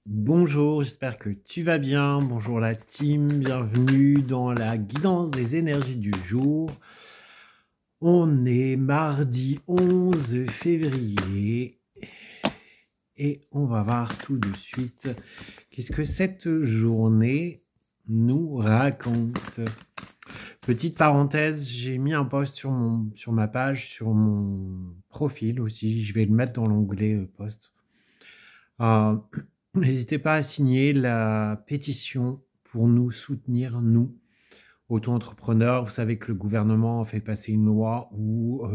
Bonjour, j'espère que tu vas bien. Bonjour la team, bienvenue dans la guidance des énergies du jour. On est mardi 11 février et on va voir tout de suite qu'est-ce que cette journée nous raconte. Petite parenthèse, j'ai mis un post sur ma page, sur mon profil aussi. Je vais le mettre dans l'onglet post. N'hésitez pas à signer la pétition pour nous soutenir, nous, auto-entrepreneurs. Vous savez que le gouvernement a fait passer une loi où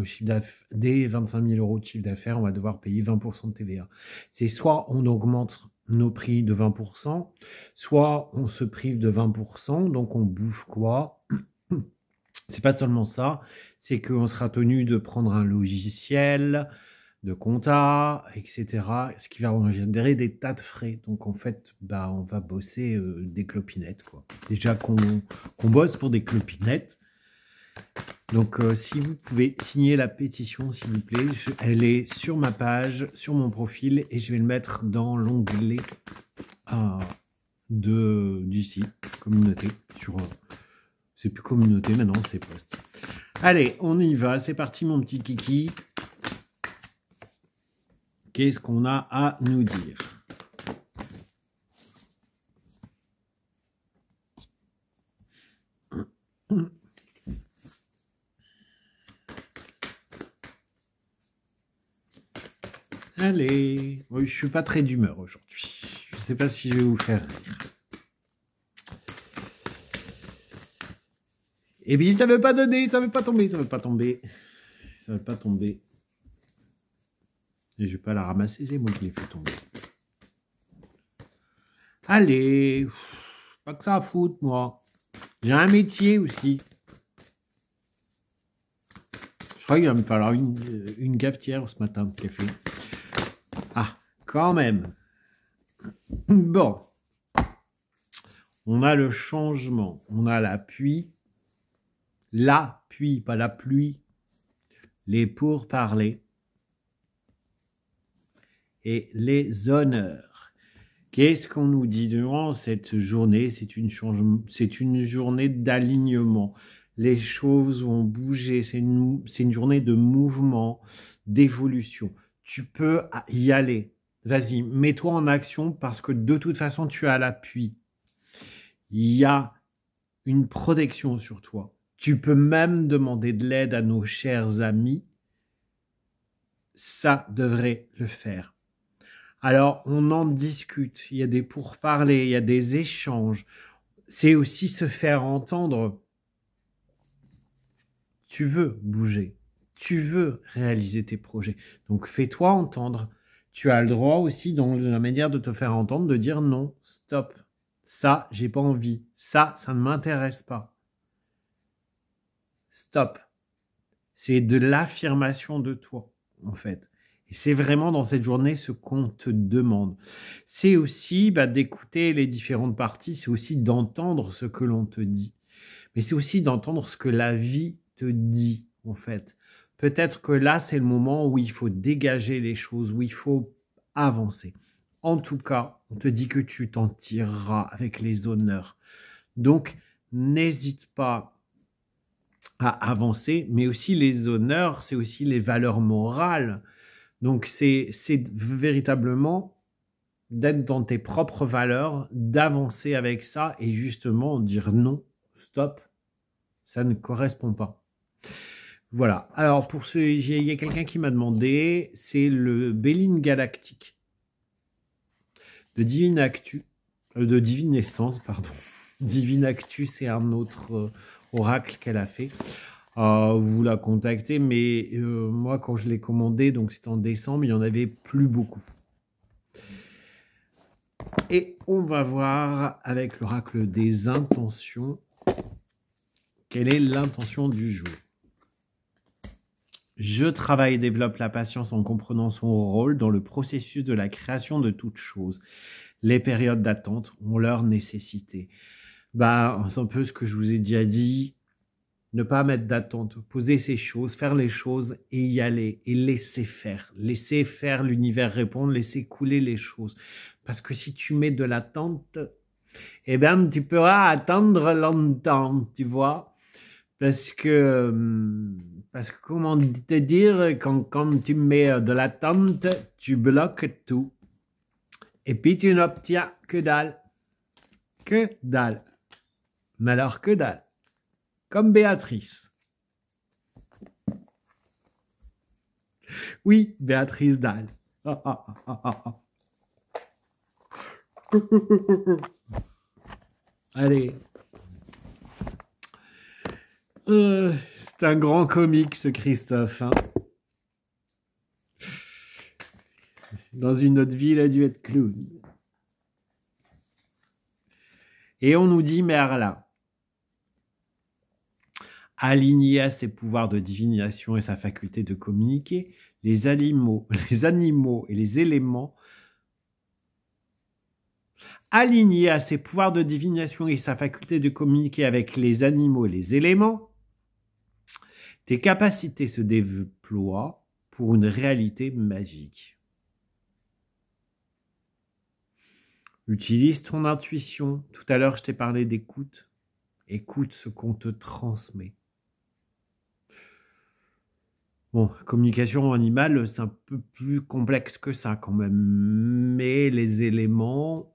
dès 25 000 euros de chiffre d'affaires, on va devoir payer 20% de TVA. C'est soit on augmente nos prix de 20%, soit on se prive de 20%, donc on bouffe quoi? C'est pas seulement ça, c'est qu'on sera tenu de prendre un logiciel, de compta, etc. Ce qui va générer des tas de frais. Donc en fait, on va bosser des clopinettes, quoi. Déjà qu'on bosse pour des clopinettes. Donc si vous pouvez signer la pétition, s'il vous plaît, elle est sur ma page, sur mon profil, et je vais le mettre dans l'onglet d'ici, communauté, c'est plus communauté maintenant, c'est post. Allez, on y va, c'est parti mon petit kiki. Qu'est-ce qu'on a à nous dire? Allez, oui, je suis pas très d'humeur aujourd'hui. Je sais pas si je vais vous faire rire. Et puis ça veut pas donner, ça veut pas tomber, ça veut pas tomber. Ça veut pas tomber. Et je vais pas la ramasser, c'est moi qui l'ai fait tomber. Allez, pas que ça à foutre, moi. J'ai un métier aussi. Je crois qu'il va me falloir une cafetière ce matin de café. Ah, quand même. Bon. On a le changement. On a la pluie. La pluie, pas la pluie. Les pourparlers. Et les honneurs. Qu'est-ce qu'on nous dit durant cette journée? C'est une journée d'alignement. Les choses vont bouger. C'est une journée de mouvement, d'évolution. Tu peux y aller. Vas-y, mets-toi en action parce que de toute façon, tu as l'appui. Il y a une protection sur toi. Tu peux même demander de l'aide à nos chers amis. Ça devrait le faire. Alors, on en discute, il y a des pourparlers, il y a des échanges. C'est aussi se faire entendre. Tu veux bouger, tu veux réaliser tes projets. Donc, fais-toi entendre. Tu as le droit aussi, dans la manière de te faire entendre, de dire non, stop. Ça, j'ai pas envie. Ça ne m'intéresse pas. Stop. C'est de l'affirmation de toi, en fait. Et c'est vraiment dans cette journée ce qu'on te demande. C'est aussi d'écouter les différentes parties, c'est aussi d'entendre ce que l'on te dit. Mais c'est aussi d'entendre ce que la vie te dit, en fait. Peut-être que là, c'est le moment où il faut dégager les choses, où il faut avancer. En tout cas, on te dit que tu t'en tireras avec les honneurs. Donc, n'hésite pas à avancer, mais aussi les honneurs, c'est aussi les valeurs morales. Donc, c'est véritablement d'être dans tes propres valeurs, d'avancer avec ça et justement dire non, stop, ça ne correspond pas. Voilà. Alors, il y a quelqu'un qui m'a demandé, c'est le Béline Galactique de Divine Actu, de Divine Essence, pardon. Divine Actu, c'est un autre oracle qu'elle a fait. Vous la contactez, mais moi, quand je l'ai commandé, donc c'était en décembre, il n'y en avait plus beaucoup. Et on va voir avec l'oracle des intentions, quelle est l'intention du jour. Je travaille et développe la patience en comprenant son rôle dans le processus de la création de toute chose. Les périodes d'attente ont leur nécessité. C'est un peu ce que je vous ai déjà dit. Ne pas mettre d'attente, poser ses choses, faire les choses et y aller et laisser faire. Laisser faire l'univers répondre, laisser couler les choses. Parce que si tu mets de l'attente, eh ben, tu pourras attendre longtemps, tu vois. Parce que comment te dire, quand tu mets de l'attente, tu bloques tout. Et puis tu n'obtiens que dalle. Que dalle. Mais alors que dalle. Comme Béatrice. Oui, Béatrice Dalle. Allez. C'est un grand comique, ce Christophe. Hein. Dans une autre vie, il a dû être clown. Et on nous dit Merlin. Aligné à ses pouvoirs de divination et sa faculté de communiquer, les animaux et les éléments, aligné à ses pouvoirs de divination et sa faculté de communiquer avec les animaux et les éléments, tes capacités se déploient pour une réalité magique. Utilise ton intuition. Tout à l'heure, je t'ai parlé d'écoute. Écoute ce qu'on te transmet. Bon, communication animale, c'est un peu plus complexe que ça quand même. Mais les éléments,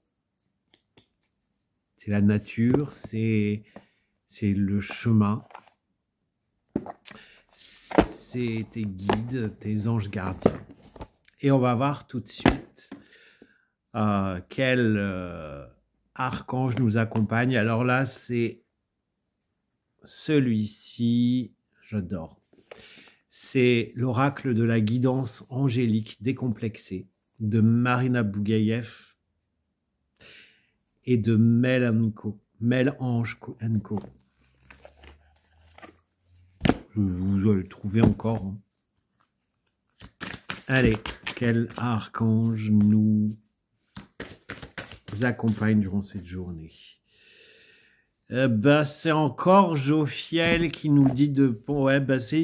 c'est la nature, c'est le chemin. C'est tes guides, tes anges gardiens. Et on va voir tout de suite quel archange nous accompagne. Alors là, c'est celui-ci, j'adore. C'est l'oracle de la guidance angélique décomplexée de Marina Bougaïev et de Mel Ange Co. Vous allez le trouver encore. Hein. Allez, quel archange nous accompagne durant cette journée? C'est encore Jophiel qui nous dit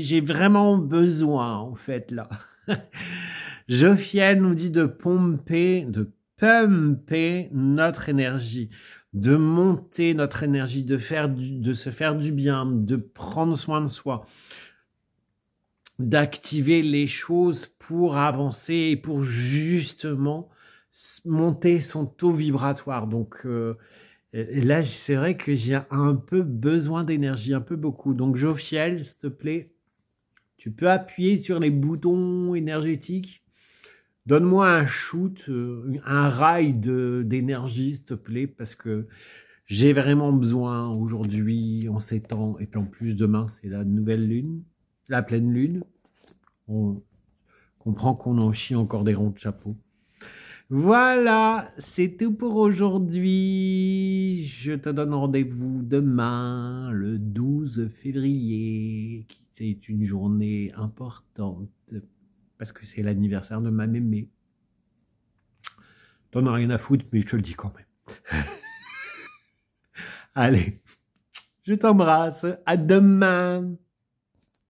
j'ai vraiment besoin en fait là. Jophiel nous dit de pumper notre énergie, de monter notre énergie, de se faire du bien, de prendre soin de soi, d'activer les choses pour avancer et pour justement monter son taux vibratoire. Donc et là, c'est vrai que j'ai un peu besoin d'énergie, un peu beaucoup. Donc, Jophiel, s'il te plaît, tu peux appuyer sur les boutons énergétiques. Donne-moi un shoot, un rail d'énergie, s'il te plaît, parce que j'ai vraiment besoin aujourd'hui, en ces temps. Et puis en plus, demain, c'est la nouvelle lune, la pleine lune. On comprend qu'on en chie encore des ronds de chapeau. Voilà, c'est tout pour aujourd'hui. Je te donne rendez-vous demain, le 12 février, qui est une journée importante, parce que c'est l'anniversaire de ma mémé. T'en as rien à foutre, mais je te le dis quand même. Allez, je t'embrasse, à demain.